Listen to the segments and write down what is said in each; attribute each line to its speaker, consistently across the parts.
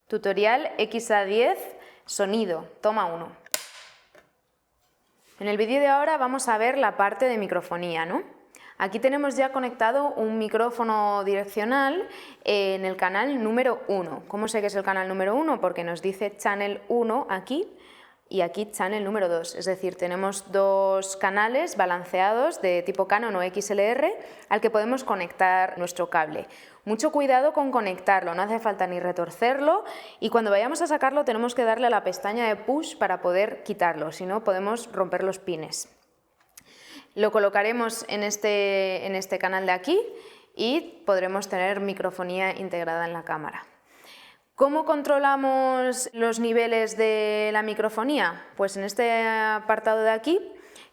Speaker 1: Tutorial XA10, sonido, toma 1. En el vídeo de ahora vamos a ver la parte de microfonía, ¿no? Aquí tenemos ya conectado un micrófono direccional en el canal número 1. ¿Cómo sé que es el canal número 1? Porque nos dice channel 1 aquí y aquí channel número 2. Es decir, tenemos dos canales balanceados de tipo Canon o XLR al que podemos conectar nuestro cable. Mucho cuidado con conectarlo, no hace falta ni retorcerlo, y cuando vayamos a sacarlo tenemos que darle a la pestaña de push para poder quitarlo, si no podemos romper los pines. Lo colocaremos en este canal de aquí y podremos tener microfonía integrada en la cámara. ¿Cómo controlamos los niveles de la microfonía? Pues en este apartado de aquí,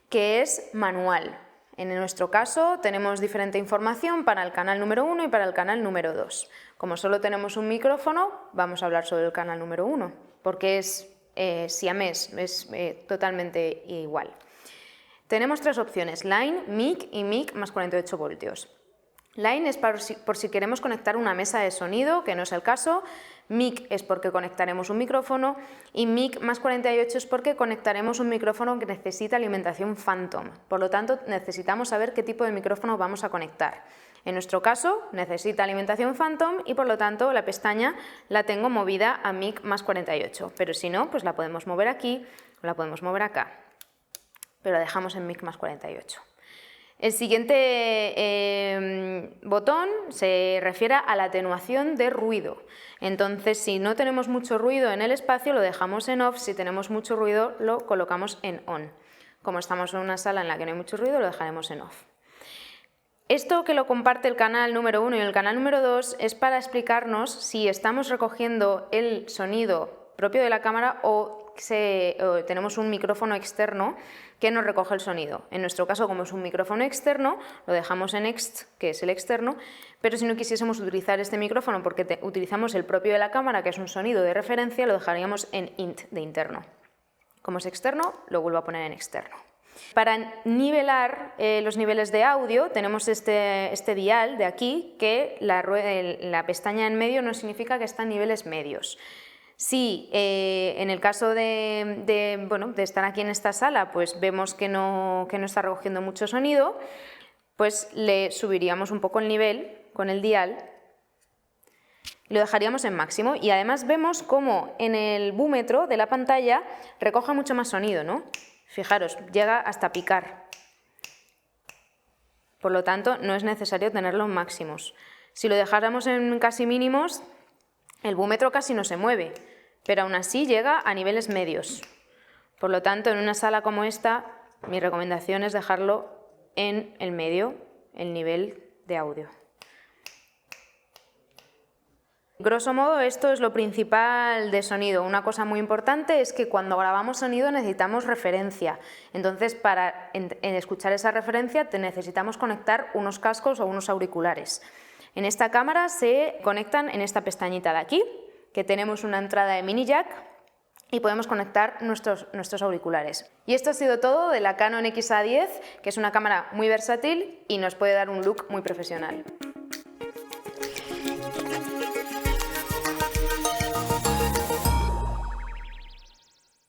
Speaker 1: que es manual. En nuestro caso tenemos diferente información para el canal número 1 y para el canal número 2. Como solo tenemos un micrófono, vamos a hablar sobre el canal número 1, porque es siamés, es totalmente igual. Tenemos tres opciones: Line, mic y mic más 48 voltios. Line es por si queremos conectar una mesa de sonido, que no es el caso. Mic es porque conectaremos un micrófono y mic más 48 es porque conectaremos un micrófono que necesita alimentación Phantom. Por lo tanto, necesitamos saber qué tipo de micrófono vamos a conectar. En nuestro caso, necesita alimentación Phantom y por lo tanto la pestaña la tengo movida a mic más 48. Pero si no, pues la podemos mover aquí o la podemos mover acá. Pero la dejamos en mic más 48. El siguiente botón se refiere a la atenuación de ruido. Entonces, si no tenemos mucho ruido en el espacio, lo dejamos en off. Si tenemos mucho ruido, lo colocamos en on. Como estamos en una sala en la que no hay mucho ruido, lo dejaremos en off. Esto que lo comparte el canal número 1 y el canal número 2 es para explicarnos si estamos recogiendo el sonido propio de la cámara o tenemos un micrófono externo que nos recoge el sonido. En nuestro caso, como es un micrófono externo, lo dejamos en ext, que es el externo, pero si no quisiésemos utilizar este micrófono porque utilizamos el propio de la cámara, que es un sonido de referencia, lo dejaríamos en int, de interno. Como es externo, lo vuelvo a poner en externo. Para nivelar los niveles de audio tenemos este dial de aquí, que la pestaña en medio no significa que está en niveles medios. Si en el caso de estar aquí en esta sala, pues vemos que no está recogiendo mucho sonido, pues le subiríamos un poco el nivel con el dial y lo dejaríamos en máximo. Y además vemos cómo en el búmetro de la pantalla recoge mucho más sonido, ¿no? Fijaros, llega hasta picar. Por lo tanto, no es necesario tenerlo en máximos. Si lo dejáramos en casi mínimos, el búmetro casi no se mueve, pero aún así llega a niveles medios. Por lo tanto, en una sala como esta, mi recomendación es dejarlo en el medio, el nivel de audio. Grosso modo, esto es lo principal de sonido. Una cosa muy importante es que cuando grabamos sonido necesitamos referencia. Entonces, para escuchar esa referencia necesitamos conectar unos cascos o unos auriculares. En esta cámara se conectan en esta pestañita de aquí, que tenemos una entrada de mini jack y podemos conectar nuestros auriculares. Y esto ha sido todo de la Canon XA10, que es una cámara muy versátil y nos puede dar un look muy profesional.